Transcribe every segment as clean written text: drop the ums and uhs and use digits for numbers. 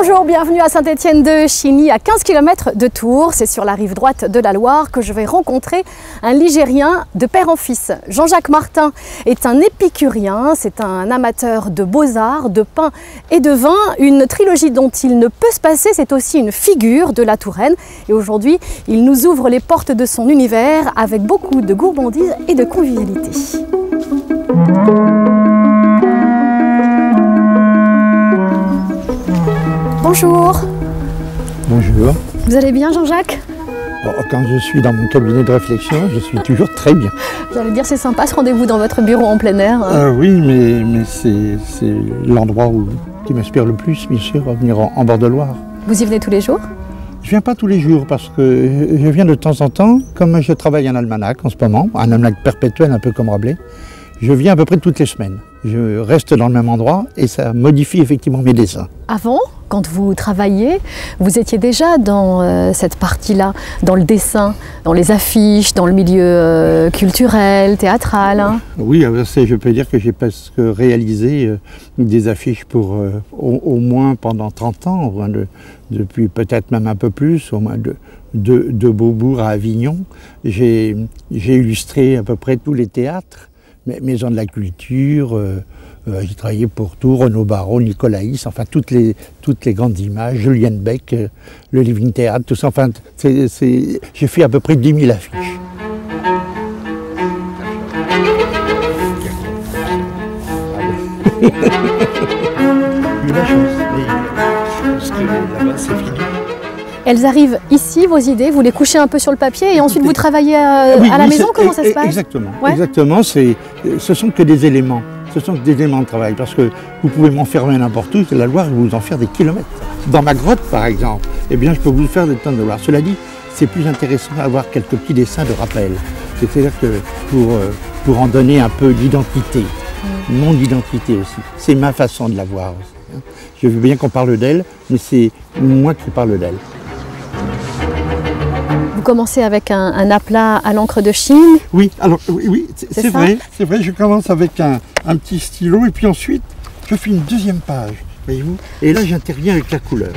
Bonjour, bienvenue à Saint-Étienne-de-Chigny, à 15 km de Tours. C'est sur la rive droite de la Loire que je vais rencontrer un Ligérien de père en fils. Jean-Jacques Martin est un épicurien, c'est un amateur de beaux-arts, de pain et de vin. Une trilogie dont il ne peut se passer, c'est aussi une figure de la Touraine. Et aujourd'hui, il nous ouvre les portes de son univers avec beaucoup de gourmandise et de convivialité. Bonjour. Bonjour. Vous allez bien, Jean-Jacques? Quand je suis dans mon cabinet de réflexion, je suis toujours très bien. J'allais dire, c'est sympa ce rendez-vous dans votre bureau en plein air. Oui, mais c'est l'endroit qui m'inspire le plus, bien sûr, revenir en bord de Loire. Vous y venez tous les jours? Je viens pas tous les jours parce que je viens de temps en temps, comme je travaille en almanach en ce moment, un almanach perpétuel un peu comme Rabelais, je viens à peu près toutes les semaines. Je reste dans le même endroit et ça modifie effectivement mes dessins. Avant, quand vous travailliez, vous étiez déjà dans cette partie-là, dans le dessin, dans les affiches, dans le milieu culturel, théâtral. Hein. Oui, je peux dire que j'ai presque réalisé des affiches pour au moins pendant 30 ans, depuis peut-être même un peu plus, au moins de Beaubourg à Avignon. J'ai illustré à peu près tous les théâtres. Maison de la Culture, j'ai travaillé pour tout, Renaud Barrault, Nicolaïs, enfin toutes les grandes images, Julienne Beck, le Living Theatre, tout ça, enfin j'ai fait à peu près 10 000 affiches. J'ai eu la chance, parce que là-bas c'est fini. Elles arrivent ici, vos idées, vous les couchez un peu sur le papier et ensuite vous travaillez à la maison. Comment ça se passe? Exactement, ouais. Exactement. Ce sont que des éléments. Ce sont que des éléments de travail parce que vous pouvez m'enfermer n'importe où, c'est la Loire, je vais vous en faire des kilomètres. Dans ma grotte, par exemple, eh bien, je peux vous faire des tonnes de Loire. Cela dit, c'est plus intéressant d'avoir quelques petits dessins de rappel. C'est-à-dire que pour en donner un peu d'identité, mon identité aussi. C'est ma façon de la voir aussi. Je veux bien qu'on parle d'elle, mais c'est moi qui parle d'elle. Vous commencez avec un aplat à l'encre de Chine. Oui, alors oui, c'est vrai, je commence avec un petit stylo et puis ensuite je fais une deuxième page, voyez-vous, et là j'interviens avec la couleur.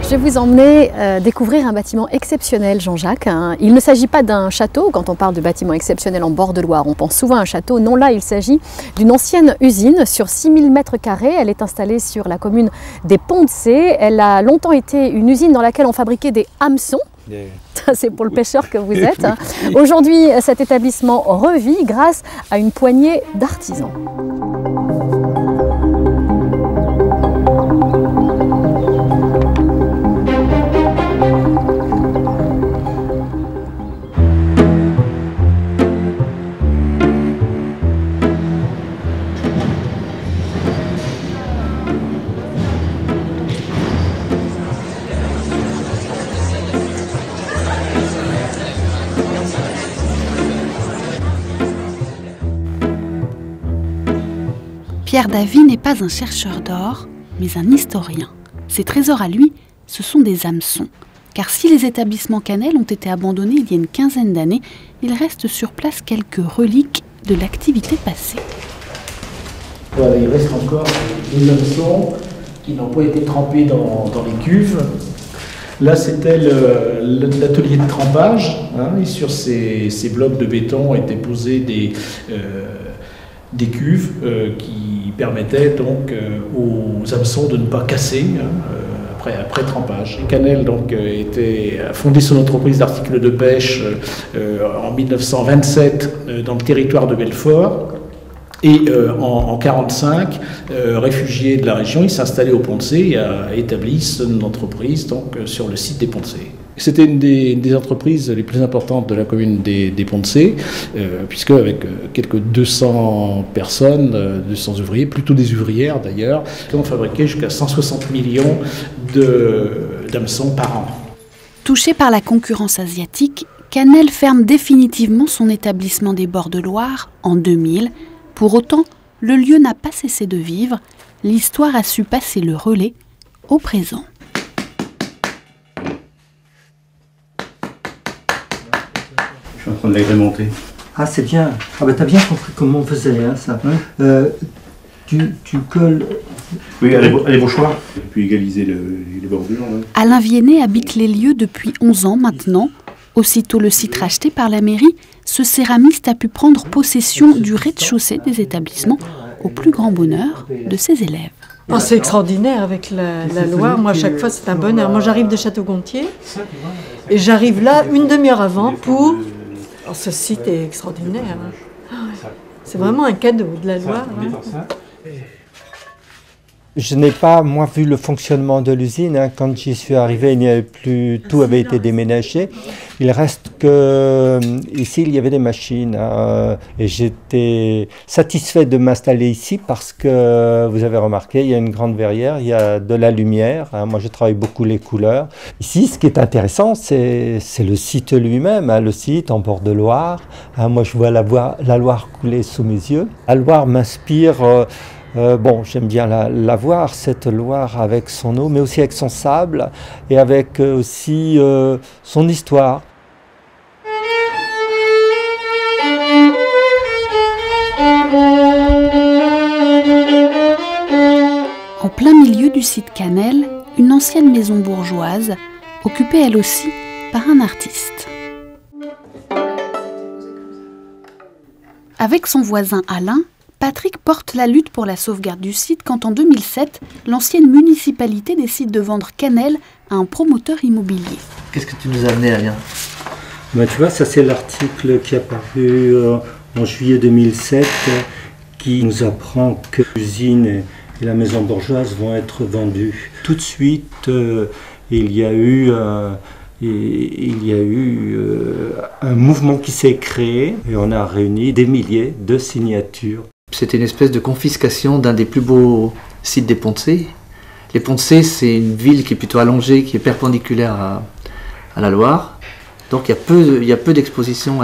Je vais vous emmener découvrir un bâtiment exceptionnel, Jean-Jacques. Il ne s'agit pas d'un château. Quand on parle de bâtiment exceptionnel en bord de Loire, on pense souvent à un château. Non, là, il s'agit d'une ancienne usine sur 6000 m². Elle est installée sur la commune des Ponts-de-Cé. Elle a longtemps été une usine dans laquelle on fabriquait des hameçons. C'est pour le pêcheur que vous êtes. Aujourd'hui, cet établissement revit grâce à une poignée d'artisans. Pierre Davy n'est pas un chercheur d'or, mais un historien. Ses trésors à lui, ce sont des hameçons. Car si les établissements cannelle ont été abandonnés il y a une quinzaine d'années, il reste sur place quelques reliques de l'activité passée. Voilà, il reste encore des hameçons qui n'ont pas été trempés dans les cuves. Là, c'était l'atelier de trempage. Et sur ces blocs de béton étaient posés des cuves qui permettaient donc aux hameçons de ne pas casser après trempage. Cannelle donc a fondé son entreprise d'articles de pêche en 1927 dans le territoire de Belfort. Et en 1945, réfugié de la région, il s'est installé au Ponts-de-Cé et a établi son entreprise donc, sur le site des Ponts-de-Cé. C'était une des entreprises les plus importantes de la commune des Ponts-de-Cé, puisque avec quelques 200 personnes, 200 ouvriers, plutôt des ouvrières d'ailleurs, qui ont fabriqué jusqu'à 160 millions d'hameçons par an. Touché par la concurrence asiatique, Cannelle ferme définitivement son établissement des bords de Loire en 2000. Pour autant, le lieu n'a pas cessé de vivre. L'histoire a su passer le relais au présent. Je suis en train de l'agrémenter. Ah, c'est bien. Ah, bah, t'as bien compris comment on faisait, hein, ça. Tu colles... Oui, allez vos choix. Et puis égaliser les bordures. Hein. Alain Viennet habite les lieux depuis 11 ans maintenant. Aussitôt le site racheté par la mairie, ce céramiste a pu prendre possession du rez-de-chaussée des établissements, au plus grand bonheur de ses élèves. Oh, c'est extraordinaire avec la Loire. Moi, à chaque fois, c'est un bonheur. Moi, j'arrive de Château-Gontier et j'arrive là une demi-heure avant pour... Oh, ce site est extraordinaire. C'est vraiment un cadeau de la Loire. Je n'ai pas, moi, vu le fonctionnement de l'usine. Hein. Quand j'y suis arrivé, il n'y avait plus, tout avait été déménagé. Il reste que ici, il y avait des machines. Hein, et j'étais satisfait de m'installer ici parce que, vous avez remarqué, il y a une grande verrière, il y a de la lumière. Hein. Moi, je travaille beaucoup les couleurs. Ici, ce qui est intéressant, c'est le site lui-même, hein, le site en bord de Loire. Hein, moi, je vois la Loire couler sous mes yeux. La Loire m'inspire... bon, j'aime bien la voir, cette Loire avec son eau, mais aussi avec son sable et avec aussi son histoire. En plein milieu du site Canel, une ancienne maison bourgeoise, occupée elle aussi par un artiste. Avec son voisin Alain, Patrick porte la lutte pour la sauvegarde du site quand en 2007, l'ancienne municipalité décide de vendre Canel à un promoteur immobilier. Qu'est-ce que tu nous as amené, Alain? Ben, tu vois, ça c'est l'article qui est apparu en juillet 2007 qui nous apprend que l'usine et la maison bourgeoise vont être vendues. Tout de suite, il y a eu un mouvement qui s'est créé et on a réuni des milliers de signatures. C'était une espèce de confiscation d'un des plus beaux sites des Ponts-de-Cé. Les Ponts-de-Cé, c'est une ville qui est plutôt allongée, qui est perpendiculaire à la Loire. Donc il y a peu d'expositions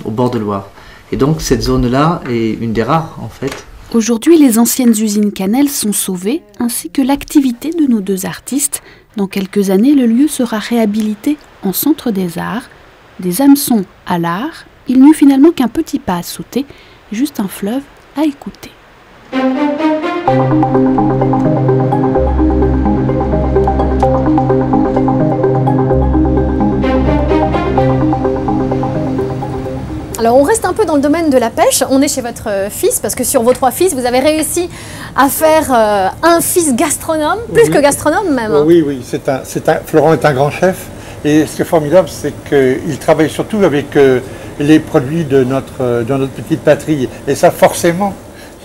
au bord de Loire. Et donc cette zone-là est une des rares en fait. Aujourd'hui, les anciennes usines Canel sont sauvées, ainsi que l'activité de nos deux artistes. Dans quelques années, le lieu sera réhabilité en centre des arts. Des hameçons à l'art, il n'y eut finalement qu'un petit pas à sauter, juste un fleuve à écouter. Alors on reste un peu dans le domaine de la pêche, on est chez votre fils, parce que sur vos 3 fils, vous avez réussi à faire un fils gastronome, plus que gastronome même. Oui, Florent est un grand chef, et ce qui est formidable, c'est qu'il travaille surtout avec les produits de notre petite patrie, et ça forcément,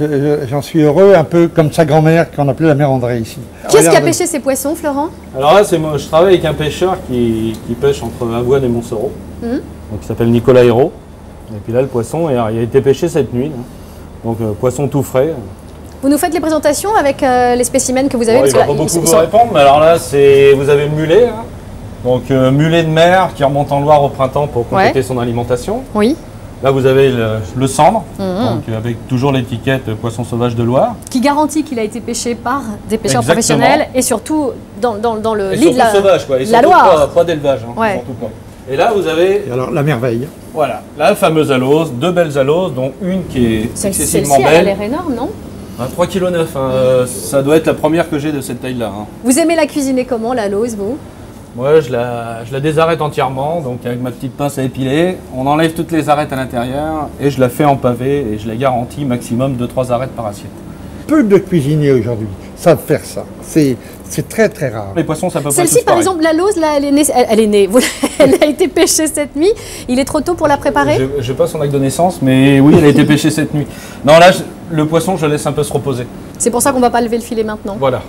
j'en suis heureux, un peu comme sa grand-mère qu'on appelait la mère André ici. Qui est-ce qui a pêché ces poissons, Florent? Alors là, moi, je travaille avec un pêcheur qui pêche entre Avoine et Montsoreau, donc il s'appelle Nicolas Hérault. Et puis là, le poisson, il a été pêché cette nuit. Donc, poisson tout frais. Vous nous faites les présentations avec les spécimens que vous avez? Il va pas beaucoup vous répondre, mais alors là, vous avez le mulet. Hein. Donc, mulet de mer qui remonte en Loire au printemps pour compléter son alimentation. Oui. Là, vous avez le cendre, donc, avec toujours l'étiquette poisson sauvage de Loire. Qui garantit qu'il a été pêché par des pêcheurs professionnels et surtout dans le lit de la Loire. Pas d'élevage, hein, surtout pas. Et là, vous avez... Et alors, la merveille. Voilà, la fameuse alose, 2 belles aloses, dont une qui est excessivement belle. Celle-ci, elle a l'air énorme, non? 3,9 kg, hein, ça doit être la première que j'ai de cette taille-là. Hein. Vous aimez la cuisiner comment, la lose, vous? Moi, je la désarrête entièrement, donc avec ma petite pince à épiler. On enlève toutes les arêtes à l'intérieur et je la fais en pavé et je la garantis maximum 2-3 arêtes par assiette. Peu de cuisiniers aujourd'hui savent faire ça. C'est très très rare. Les poissons, ça peut pas. Celle-ci, par exemple, la lose, là, elle est née. Elle a été pêchée cette nuit. Il est trop tôt pour la préparer? Je n'ai pas son acte de naissance, mais oui, elle a été pêchée cette nuit. Non, là, le poisson, je le laisse un peu se reposer. C'est pour ça qu'on ne va pas lever le filet maintenant. Voilà.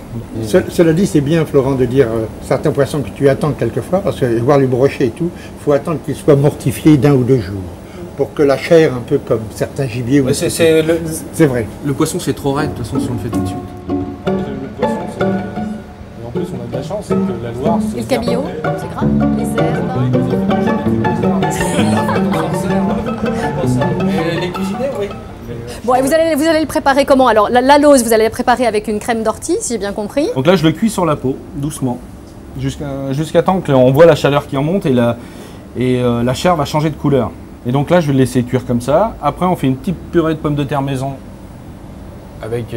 Cela dit, c'est bien, Florent, de dire certains poissons que tu attends quelquefois, parce que voir les brocher et tout, il faut attendre qu'ils soient mortifiés d'1 ou 2 jours. Pour que la chair, un peu comme certains gibiers... Ouais, c'est vrai. Le poisson, c'est trop raide, de toute façon, si on le fait tout de suite. Le poisson, c'est... Et en plus, on a de la chance, c'est que la Loire... Et le cabillaud, c'est gras. Les herbes... Les cuisiniers, oui. Bon, et vous allez le préparer comment? Alors, la lose, vous allez la préparer avec une crème d'ortie, si j'ai bien compris. Donc là, je le cuis sur la peau, doucement, jusqu'à temps qu'on voit la chaleur qui en monte et la chair va changer de couleur. Et donc là, je vais le laisser cuire comme ça. Après, on fait une petite purée de pommes de terre maison avec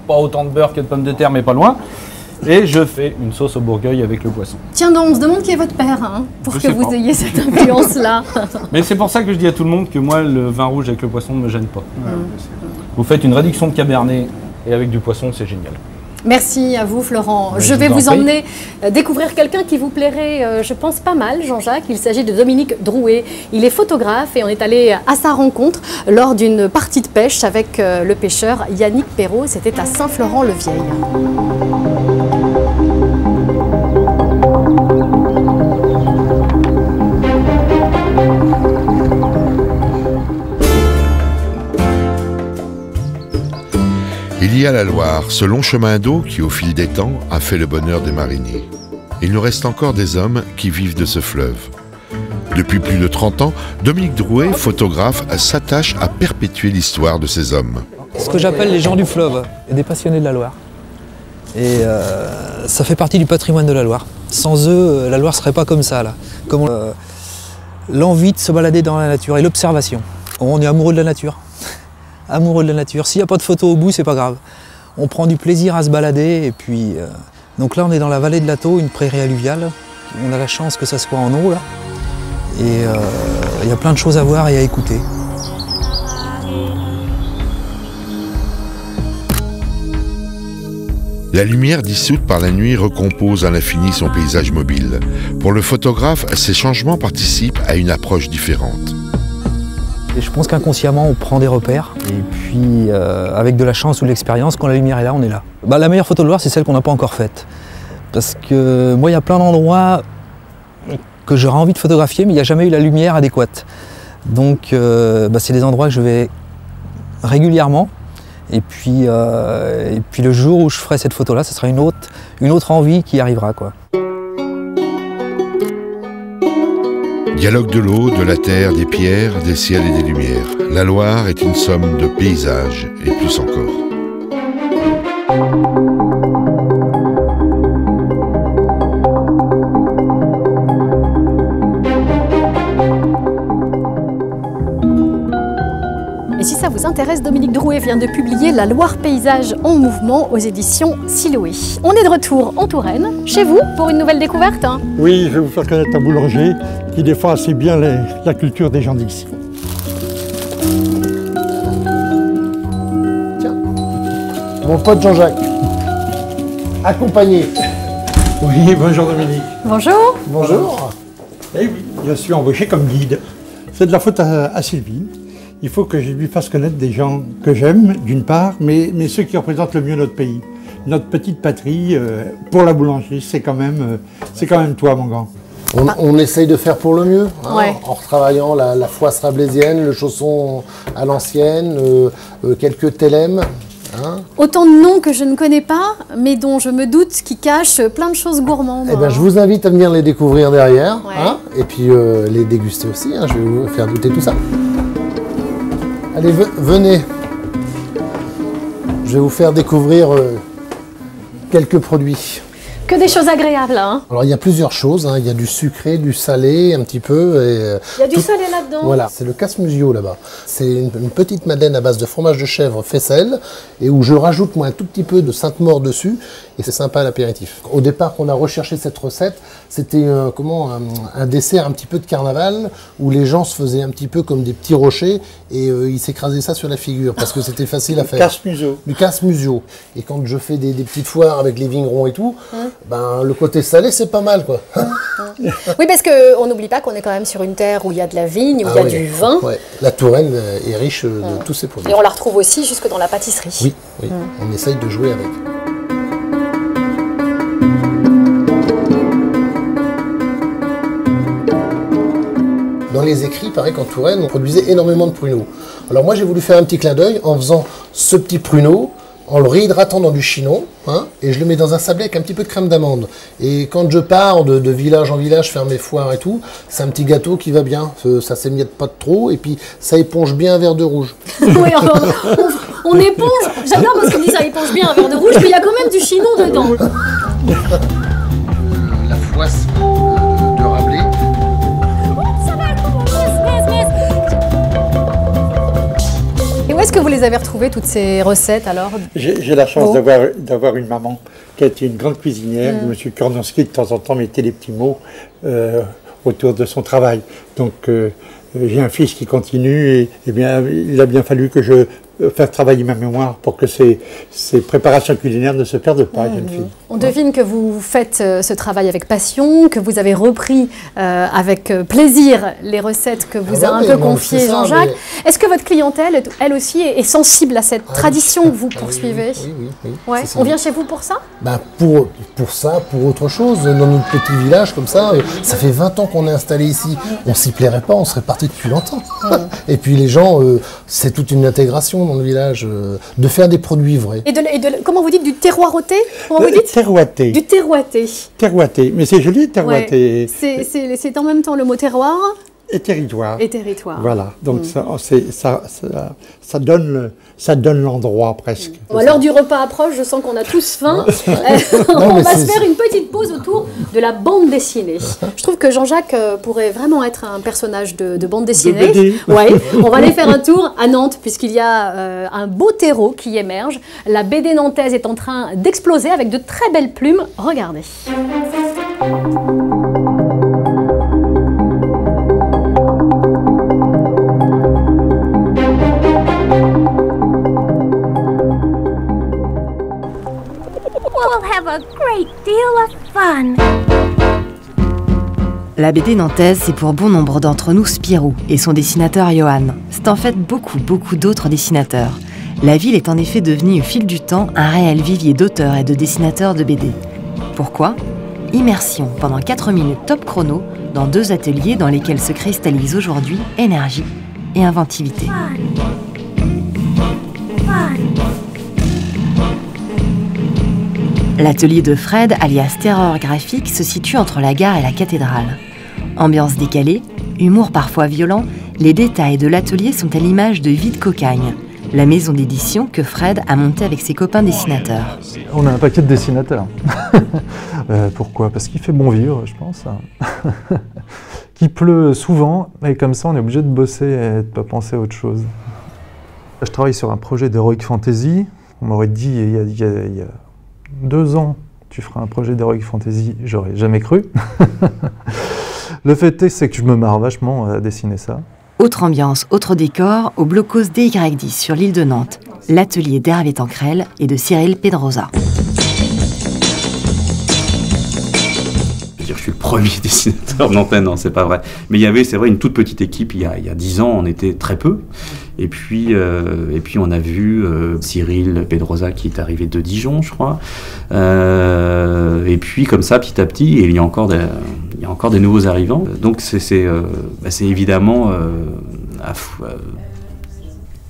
pas autant de beurre que de pommes de terre, mais pas loin. Et je fais une sauce au bourgueil avec le poisson. Tiens donc, on se demande qui est votre père, hein, pour que vous ayez cette influence-là. Mais c'est pour ça que je dis à tout le monde que moi, le vin rouge avec le poisson ne me gêne pas. Vous faites une réduction de cabernet et avec du poisson, c'est génial. Merci à vous, Florent. Je vais vous emmener découvrir quelqu'un qui vous plairait, je pense, pas mal, Jean-Jacques. Il s'agit de Dominique Drouet. Il est photographe et on est allé à sa rencontre lors d'une partie de pêche avec le pêcheur Yannick Perrault. C'était à Saint-Florent-le-Vieil. Il y a la Loire, ce long chemin d'eau qui, au fil des temps, a fait le bonheur des mariniers. Il nous reste encore des hommes qui vivent de ce fleuve. Depuis plus de 30 ans, Dominique Drouet, photographe, s'attache à perpétuer l'histoire de ces hommes. Ce que j'appelle les gens du fleuve, des passionnés de la Loire. Et ça fait partie du patrimoine de la Loire. Sans eux, la Loire ne serait pas comme ça, là. Comme l'envie de se balader dans la nature et l'observation. On est amoureux de la nature. Amoureux de la nature. S'il n'y a pas de photo au bout, c'est pas grave. On prend du plaisir à se balader et puis... Donc là, on est dans la vallée de l'Atto, une prairie alluviale. On a la chance que ça soit en eau, là. Et il y a plein de choses à voir et à écouter. La lumière dissoute par la nuit recompose à l'infini son paysage mobile. Pour le photographe, ces changements participent à une approche différente. Et je pense qu'inconsciemment, on prend des repères. Et puis, avec de la chance ou de l'expérience, quand la lumière est là, on est là. La meilleure photo de Loire, c'est celle qu'on n'a pas encore faite. Parce que moi, il y a plein d'endroits que j'aurais envie de photographier, mais il n'y a jamais eu la lumière adéquate. Donc, c'est des endroits que je vais régulièrement. Et puis le jour où je ferai cette photo-là, ce sera une autre envie qui arrivera, quoi. Dialogue de l'eau, de la terre, des pierres, des ciels et des lumières. La Loire est une somme de paysages et plus encore. Et si ça vous intéresse, Dominique Drouet vient de publier La Loire paysage en mouvement aux éditions Siloé. On est de retour en Touraine, chez vous, pour une nouvelle découverte, hein. Oui, je vais vous faire connaître un boulanger qui défend assez bien la culture des gens d'ici. Tiens, mon pote Jean-Jacques, accompagné. Oui, bonjour Dominique. Bonjour. Bonjour. Eh oui, je suis embauché comme guide. C'est de la faute à Sylvie. Il faut que je lui fasse connaître des gens que j'aime, d'une part, mais ceux qui représentent le mieux notre pays. Notre petite patrie, pour la boulangerie, c'est quand même toi, mon grand. On essaye de faire pour le mieux, hein, ouais. En retravaillant la foisse rabelaisienne, le chausson à l'ancienne, quelques télèmes. Hein. Autant de noms que je ne connais pas, mais dont je me doute qui cachent plein de choses gourmandes. Eh ben, je vous invite à venir les découvrir derrière, ouais. Hein, et puis les déguster aussi, hein, je vais vous faire goûter tout ça. Allez, venez. Je vais vous faire découvrir quelques produits. Que des choses agréables, hein. Alors il y a plusieurs choses, hein. Il y a du sucré, du salé, un petit peu. Il y a du salé là-dedans. Voilà, c'est le casse-musio là-bas. C'est une petite madeleine à base de fromage de chèvre faisselle et où je rajoute moi un tout petit peu de Sainte-Maure dessus et c'est sympa à l'apéritif. Au départ, qu'on a recherché cette recette, c'était un dessert un petit peu de carnaval où les gens se faisaient un petit peu comme des petits rochers et ils s'écrasaient ça sur la figure parce que c'était facile à faire. Casse-musio. Du casse-musio. Et quand je fais des petites foires avec les vignerons et tout, ben, le côté salé, c'est pas mal, quoi. Oui, parce qu'on n'oublie pas qu'on est quand même sur une terre où il y a de la vigne, où il y a du vin. Ouais. La Touraine est riche de tous ces produits. Et on la retrouve aussi jusque dans la pâtisserie. Oui, oui. On essaye de jouer avec. Dans les écrits, il paraît qu'en Touraine, on produisait énormément de pruneaux. Alors moi, j'ai voulu faire un petit clin d'œil en faisant ce petit pruneau, en le réhydratant dans du chinon, hein, et je le mets dans un sablé avec un petit peu de crème d'amande. Et quand je pars de village en village faire mes foires et tout, c'est un petit gâteau qui va bien, ça s'émiette pas de trop, et puis ça éponge bien un verre de rouge. Oui, on éponge, j'adore parce qu'on dit ça éponge bien un verre de rouge, mais il y a quand même du chinon dedans. La foisse de Rabelais. Ça va, les avez retrouvées, toutes ces recettes, alors? J'ai la chance d'avoir une maman qui a été une grande cuisinière. M. Kornowski, de temps en temps, mettait des petits mots autour de son travail. Donc, j'ai un fils qui continue et bien, il a bien fallu que je fasse travailler ma mémoire pour que ces préparations culinaires ne se perdent pas, jeune fille. On devine que vous faites ce travail avec passion, que vous avez repris avec plaisir les recettes que vous a un peu confiées Jean-Jacques. Mais... Est-ce que votre clientèle, elle aussi, est sensible à cette tradition que vous poursuivez? Oui. Ouais. On vient chez vous pour ça? Pour ça, pour autre chose, dans notre petit village comme ça, ça fait 20 ans qu'on est installé ici. On s'y plairait pas, on serait parti depuis longtemps. Et puis les gens, c'est toute une intégration dans le village, de faire des produits vrais. Et comment vous dites, du terroiroté? Comment vous dites? Terroité. Du terroité. Terroité, mais c'est joli, terroité. Ouais. C'est en même temps le mot terroir et territoire. Et territoire. Voilà, donc ça donne l'endroit presque. Bon, l'heure du repas approche, je sens qu'on a tous faim. On va se faire une petite pause autour de la bande dessinée. Je trouve que Jean-Jacques pourrait vraiment être un personnage de bande dessinée. Ouais, on va aller faire un tour à Nantes, puisqu'il y a un beau terreau qui émerge. La BD nantaise est en train d'exploser avec de très belles plumes. Regardez. A great deal of fun. La BD nantaise, c'est pour bon nombre d'entre nous Spirou et son dessinateur Johan. C'est en fait beaucoup d'autres dessinateurs. La ville est en effet devenue au fil du temps un réel vivier d'auteurs et de dessinateurs de BD. Pourquoi? Immersion pendant 4 minutes top chrono dans 2 ateliers dans lesquels se cristallisent aujourd'hui énergie et inventivité. L'atelier de Fred, alias Terreur Graphique, se situe entre la gare et la cathédrale. Ambiance décalée, humour parfois violent, les détails de l'atelier sont à l'image de Vide Cocagne, la maison d'édition que Fred a montée avec ses copains dessinateurs. On a un paquet de dessinateurs. Pourquoi? Parce qu'il fait bon vivre, je pense. Qu'il pleut souvent, et comme ça on est obligé de bosser et de ne pas penser à autre chose. Je travaille sur un projet d'Heroic Fantasy. On m'aurait dit il y a 2 ans, tu feras un projet d'Heroic Fantasy, j'aurais jamais cru. Le fait est, c'est que je me marre vachement à dessiner ça. Autre ambiance, autre décor, au blocos DY10 sur l'île de Nantes, l'atelier d'Hervé Tancrel et de Cyril Pedrosa. Je suis le premier dessinateur nantais, non, c'est pas vrai. Mais il y avait, c'est vrai, une toute petite équipe. Il y a 10 ans, on était très peu. Et puis on a vu Cyril Pedrosa qui est arrivé de Dijon, je crois. Et puis comme ça, petit à petit, et il y a encore des nouveaux arrivants. Donc c'est évidemment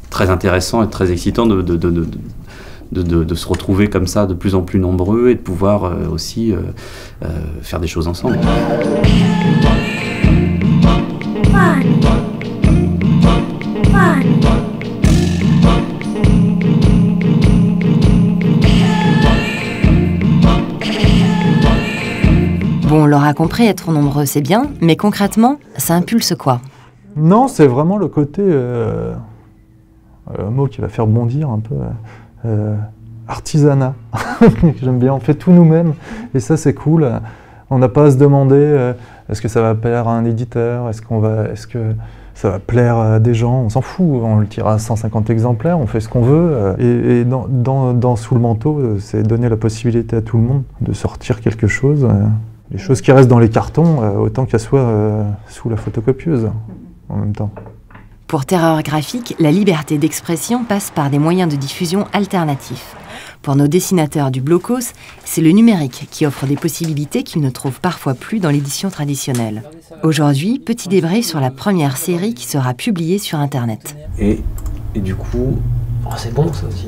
très intéressant et très excitant de se retrouver comme ça de plus en plus nombreux et de pouvoir aussi faire des choses ensemble. Bon, on l'aura compris, être nombreux c'est bien, mais concrètement, ça impulse quoi? Non, c'est vraiment le côté, un mot qui va faire bondir un peu, artisanat. J'aime bien, on fait tout nous-mêmes et ça c'est cool. On n'a pas à se demander est-ce que ça va plaire à un éditeur, est-ce que ça va plaire à des gens, on s'en fout, on le tire à 150 exemplaires, on fait ce qu'on veut. Et dans Sous le manteau, c'est donner la possibilité à tout le monde de sortir quelque chose. Les choses qui restent dans les cartons, autant qu'elles soient sous la photocopieuse en même temps. Pour Terreur Graphique, la liberté d'expression passe par des moyens de diffusion alternatifs. Pour nos dessinateurs du blocos, c'est le numérique qui offre des possibilités qu'ils ne trouvent parfois plus dans l'édition traditionnelle. Aujourd'hui, petit débrief sur la première série qui sera publiée sur Internet. Et du coup, oh, c'est bon ça aussi.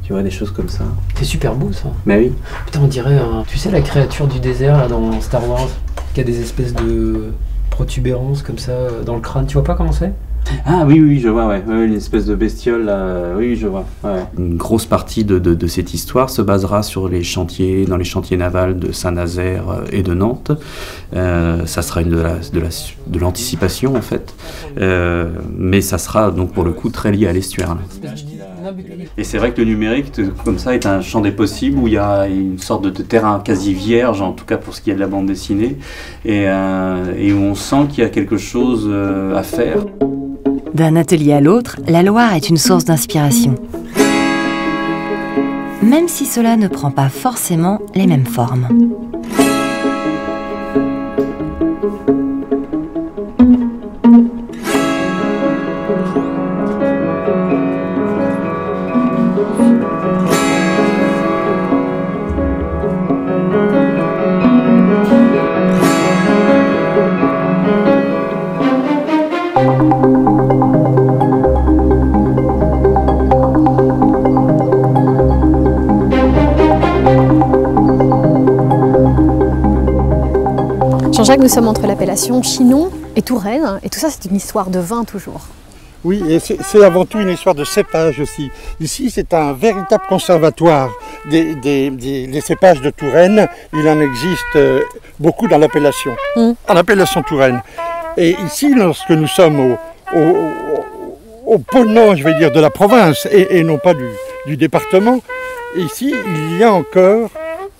Tu vois, des choses comme ça. C'est super beau ça. Bah oui. Putain, on dirait, tu sais la créature du désert là, dans Star Wars, qui a des espèces de protubérances comme ça dans le crâne. Tu vois pas comment c'est? Ah oui, oui, je vois, ouais. Une espèce de bestiole, là. Oui, je vois. Ouais. Une grosse partie de cette histoire se basera sur les chantiers, dans les chantiers navals de Saint-Nazaire et de Nantes. Ça sera de l'anticipation, en fait. Mais ça sera, donc, pour le coup, très lié à l'estuaire. Et c'est vrai que le numérique, comme ça, est un champ des possibles où il y a une sorte de terrain quasi vierge, en tout cas pour ce qui est de la bande dessinée, et où on sent qu'il y a quelque chose à faire. D'un atelier à l'autre, la Loire est une source d'inspiration. Même si cela ne prend pas forcément les mêmes formes. Jean-Jacques, nous sommes entre l'appellation Chinon et Touraine, et tout ça c'est une histoire de vin toujours. Oui, et c'est avant tout une histoire de cépage aussi. Ici, c'est un véritable conservatoire des cépages de Touraine. Il en existe beaucoup dans l'appellation, en appellation Touraine. Et ici, lorsque nous sommes au ponant, je vais dire, de la province, et non pas du département, ici, il y a encore,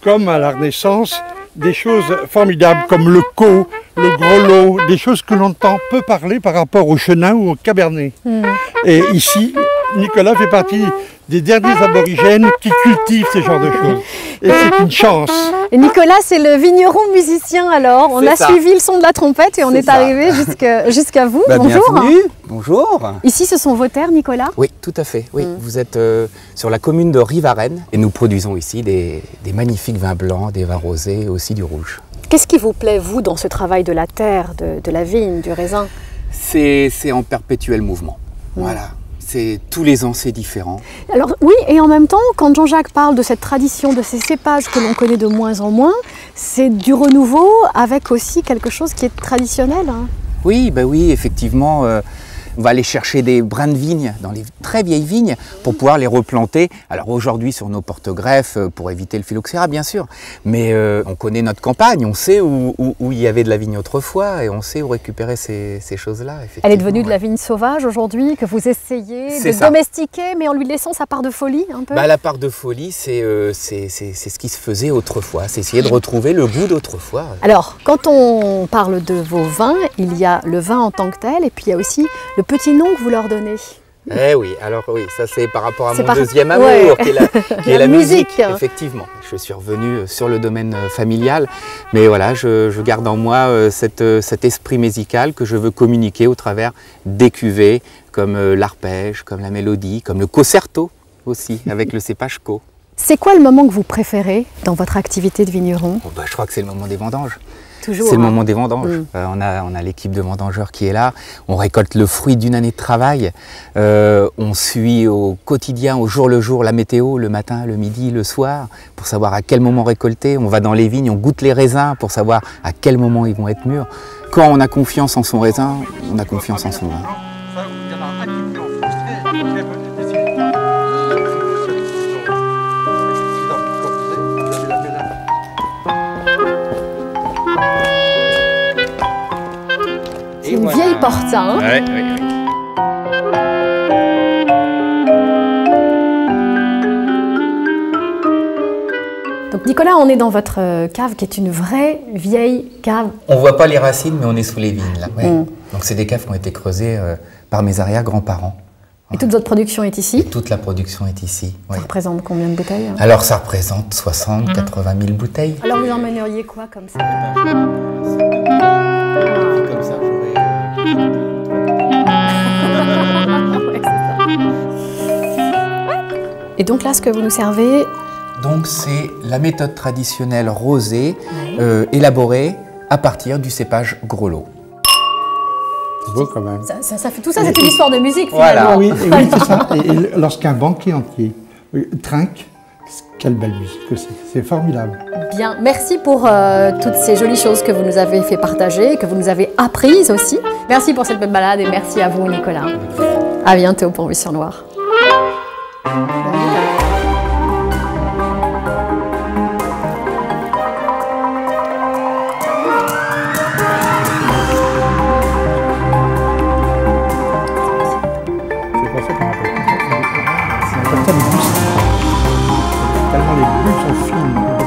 comme à la Renaissance, des choses formidables comme le Caux, le Grelot, des choses que l'on entend peu parler par rapport au Chenin ou au Cabernet. Et ici, Nicolas fait partie des derniers aborigènes qui cultivent ce genre de choses. Et c'est une chance. Et Nicolas, c'est le vigneron musicien alors. On a suivi le son de la trompette et on est arrivé jusqu'à vous. Bonjour. Bienvenue. Bonjour. Ici, ce sont vos terres, Nicolas? Oui, tout à fait. Oui. Vous êtes sur la commune de Rivarennes et nous produisons ici des magnifiques vins blancs, des vins rosés et aussi du rouge. Qu'est-ce qui vous plaît, vous, dans ce travail de la terre, de la vigne, du raisin? C'est en perpétuel mouvement. Voilà. Tous les ans, c'est différent. Alors oui, et en même temps, quand Jean-Jacques parle de cette tradition, de ces cépages que l'on connaît de moins en moins, c'est du renouveau avec aussi quelque chose qui est traditionnel. Hein. Oui, bah oui, effectivement. On va aller chercher des brins de vigne dans les très vieilles vignes pour pouvoir les replanter. Alors aujourd'hui sur nos porte-greffes pour éviter le phylloxéra bien sûr, mais on connaît notre campagne, on sait où il y avait de la vigne autrefois et on sait où récupérer ces choses-là. Elle est devenue de la vigne sauvage aujourd'hui que vous essayez de domestiquer mais en lui laissant sa part de folie un peu. La part de folie c'est ce qui se faisait autrefois, c'est essayer de retrouver le goût d'autrefois. Alors quand on parle de vos vins, il y a le vin en tant que tel et puis il y a aussi le petit nom que vous leur donnez. Eh oui, alors oui, ça c'est par rapport à mon deuxième amour, qui est la musique. Effectivement, je suis revenu sur le domaine familial, mais voilà, je garde en moi cet esprit musical que je veux communiquer au travers des cuvées, comme l'arpège, comme la mélodie, comme le concerto aussi, avec le cépage Caux. C'est quoi le moment que vous préférez dans votre activité de vigneron? Je crois que c'est le moment des vendanges. Toujours, c'est le moment des vendanges. On a l'équipe de vendangeurs qui est là. On récolte le fruit d'une année de travail. On suit au quotidien, au jour le jour, la météo, le matin, le midi, le soir, pour savoir à quel moment récolter. On va dans les vignes, on goûte les raisins pour savoir à quel moment ils vont être mûrs. Quand on a confiance en son raisin, on a confiance en son vin. C'est une vieille porte, hein? Oui. Donc Nicolas, on est dans votre cave qui est une vraie vieille cave. On ne voit pas les racines, mais on est sous les vignes là. Donc c'est des caves qui ont été creusées par mes arrière-grands-parents. Et toute votre production est ici? Et toute la production est ici. Ça représente combien de bouteilles? Alors ça représente 60 80 000 bouteilles. Alors vous emmèneriez quoi comme ça? Comme ça, Et donc là, ce que vous nous servez? Donc c'est la méthode traditionnelle rosée, élaborée à partir du cépage Grelot. C'est beau quand même. Ça fait tout ça, c'est une histoire de musique finalement. Oui, c'est ça. Et lorsqu'un banquet entier trinque, quelle belle musique aussi, c'est formidable. Bien, merci pour toutes ces jolies choses que vous nous avez fait partager, que vous nous avez apprises aussi. Merci pour cette belle balade et merci à vous, Nicolas. À bientôt pour Vue-sur-Loire. Tellement les bulles sont fines.